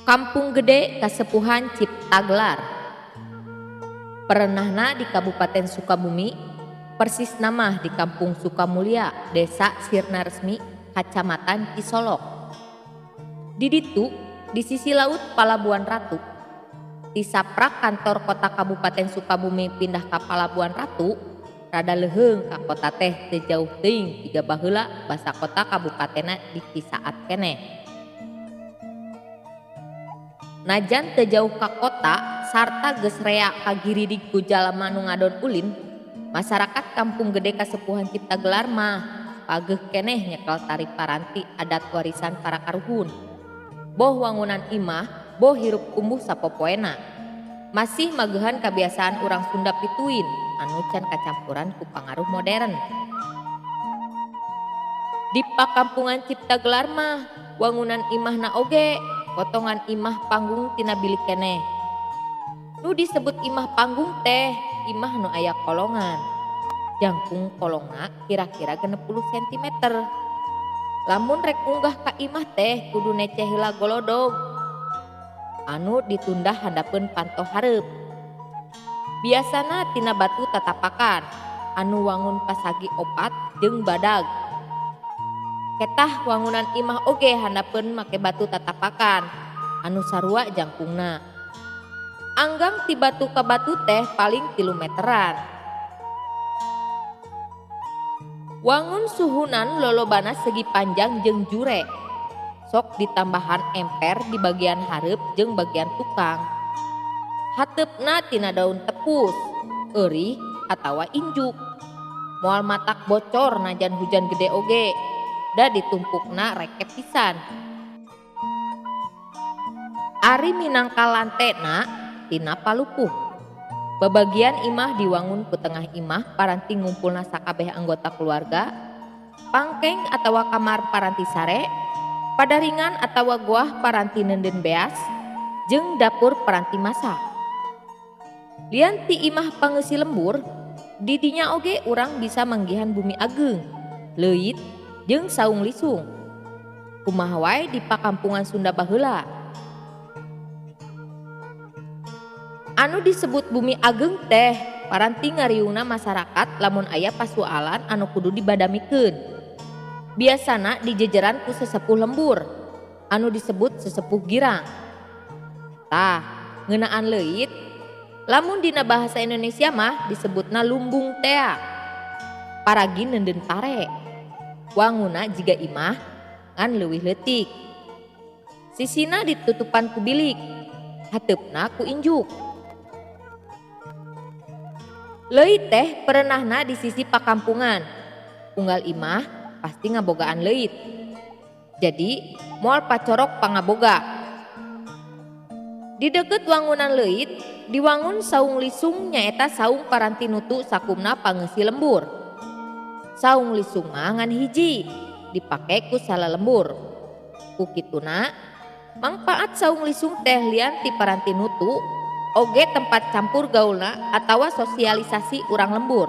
Kampung Gede Kasepuhan Ciptagelar. Perenahna di Kabupaten Sukabumi, persis nama di Kampung Sukamulya, Desa Sirna Resmi, Kacamatan Cisolok. Di ditu, di sisi laut Palabuhan Ratu. Tisaprak kantor kota Kabupaten Sukabumi pindah ke Palabuhan Ratu, rada leheung ka kota teh teu jauh teuing tiga baheula basa kota kabupatena di Cisaat keneh. Najan teu jauh ka kota sarta geus rea kagiridig ku jalema nu ngadon ulin, masyarakat Kampung Gede Kasepuhan Ciptagelar mah pageuh keneh nyekel tari paranti adat warisan para karuhun. Boh wangunan imah, boh hirup kumbuh sapopoena. Masih mageuhan kabiasaan urang Sunda pituin anu can kacampuran ku pangaruh modern. Di pakampungan Ciptagelar mah wangunan imahna oge potongan imah panggung tina bilik keneh. Nu disebut imah panggung teh imah nu aya kolongan. Jangkung kolongna kira-kira 60 cm. Lamun rek unggah ka imah teh kudu neceh heula golodog. Anu ditundah handapeun panto hareup. Biasana tina batu tatapakan anu wangun pasagi opat jeung badag. Ketah wangunan imah oge handapeun make batu tatapakan anu sarua jangkungna. Anggang ti batu ka batu teh paling 3 meteran. Wangun suhunan lolobana segi panjang jeung jure. Sok ditambahan emper di bagian hareup jeung bagian tukang. Hateupna tina daun tepus, eurih atawa injuk. Moal matak bocor najan hujan gede oge. Da ditumpukna reket pisan. Ari minangka lantena tina palupuh. Babagian imah diwangun ku tengah imah paranti ngumpulna sakabeh anggota keluarga, pangkeng atawa kamar paranti sare, padaringan atawa goah paranti nenden beas, jeung dapur paranti masak. Lian ti imah pangeusi lembur, di dinya oge urang bisa manggihan bumi ageung, leuit, jeung saung lisung. Kumaha wae di pakampungan Sunda baheula. Anu disebut bumi ageung teh paranti ngariungna masyarakat lamun aya pasualan anu kudu dibadamikeun. Biasana di jejeran ku sesepuh lembur anu disebut sesepuh girang. Tah, ngeunaan leuit lamun dina bahasa Indonesia mah disebutna lumbung tea. Paragi nenden pare. Wanguna jiga imah ngan leuwih leutik. Sisina ditutupan ku bilik, hateupna ku injuk. Leuit teh perenahna di sisi pakampungan. Unggal imah pasti ngabogaan leuit. Jadi moal pacorok pangaboga. Di deukeut wangunan leuit, diwangun saung lisung nyaeta saung paranti nutu sakumna pangeusi lembur. Saung lisung mah ngan hiji, dipake ku salalembur. Ku kituna, mangpaat saung lisung teh lian ti paranti nutu, oge tempat campur gaulna atawa sosialisasi urang lembur.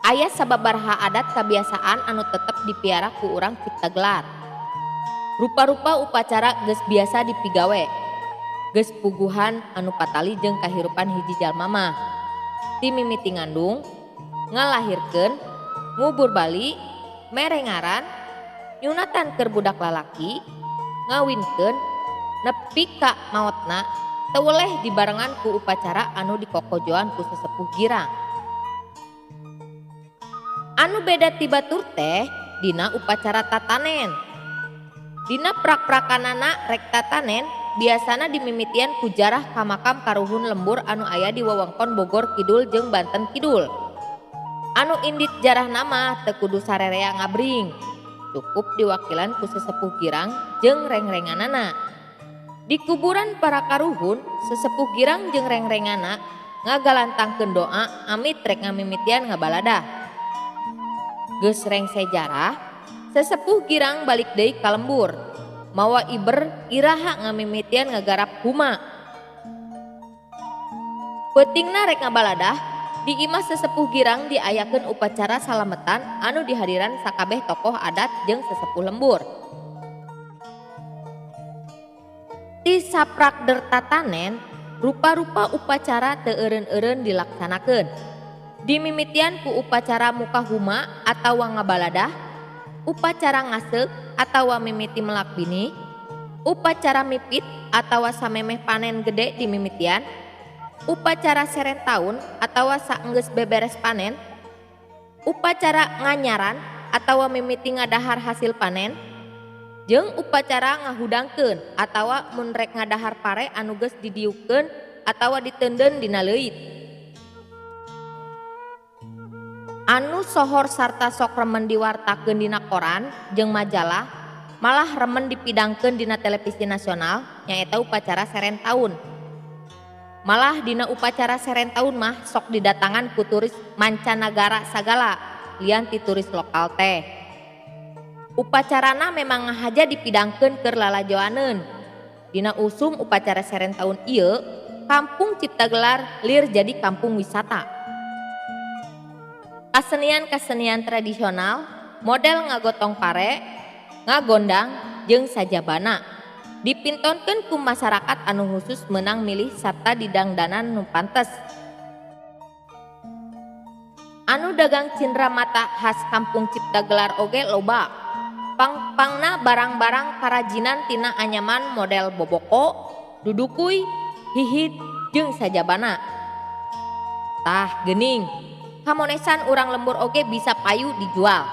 Aya sababaraha adat kabiasaan anu tetep dipiara ku urang Ciptagelar. Rupa-rupa upacara geus biasa dipigawe. Geus puguhan anu patali jeung kahirupan hiji jalma mah. Ti mimiti ngandung, ngalahirkeun, ngubur bali, merengaran, nyunatan keur budak lalaki, ngawinkeun, nepi ka maotna, teu weleh dibarengan ku upacara anu dikokojoan ku sesepuh girang. Anu beda ti batur teh dina upacara tatanen. Dina prak-prakanana rek tatanen biasana dimimitian ku jarah ka makam karuhun lembur anu aya di wewengkon Bogor Kidul jeung Banten Kidul. Anu indit jarah nama teu kudu sarerea ngabring. Cukup diwakilan ku sesepuh girang jeung reng-renganana. Di kuburan para karuhun, sesepuh girang jeung reng-rengana ngagalantangkeun doa amit rek ngamimitian ngabaladah. Geus reng sejarah, sesepuh girang balik deui ka lembur. Mawa iber iraha ngamimitian ngagarap huma. Peutingna rek ngabaladah, di imah sesepuh girang diayakeun upacara salametan anu dihadiran sakabeh tokoh adat jeung sesepuh lembur. Ti saprakder tatanen rupa-rupa upacara teu eureun-eureun dilaksanakeun. Dimimitian ku upacara muka huma atawa ngabaladah, upacara ngaseuk atawa mimiti melak bini, upacara mipit atawa samemeh panen gede di mimitian, upacara serentaun atawa saenggeus beberes panen, upacara nganyaran atawa mimiti ngadahar hasil panen, jeung upacara ngahudangkeun atawa mun rek ngadahar pare anu geus didiukeun atawa diteundeun dina leuit. Anu sohor sarta sok remen diwartakeun dina koran jeung majalah malah remen dipidangkeun dina televisi nasional nyaeta upacara serentaun. Malah dina upacara serentaun mah sok didatangan ku turis mancanagara sagala lian ti turis lokal teh. Upacarana memang ngahaja dipidangkeun keur lalajoaneun. Dina usum upacara serentaun ieu, Kampung Ciptagelar lir jadi kampung wisata. Kasenian-kasenian tradisional, model ngagotong pare, ngagondang, jeung sajabana. Dipintonkeun ku masyarakat anu khusus meunang milih sarta didangdanan nu pantes. Anu dagang cindera mata khas Kampung Ciptagelar oge loba. Pang-pangna barang-barang karajinan tina anyaman model boboko, dudukuy, hihit, jeung sajabana. Tah geuning, hamonesan urang lembur oge bisa payu dijual.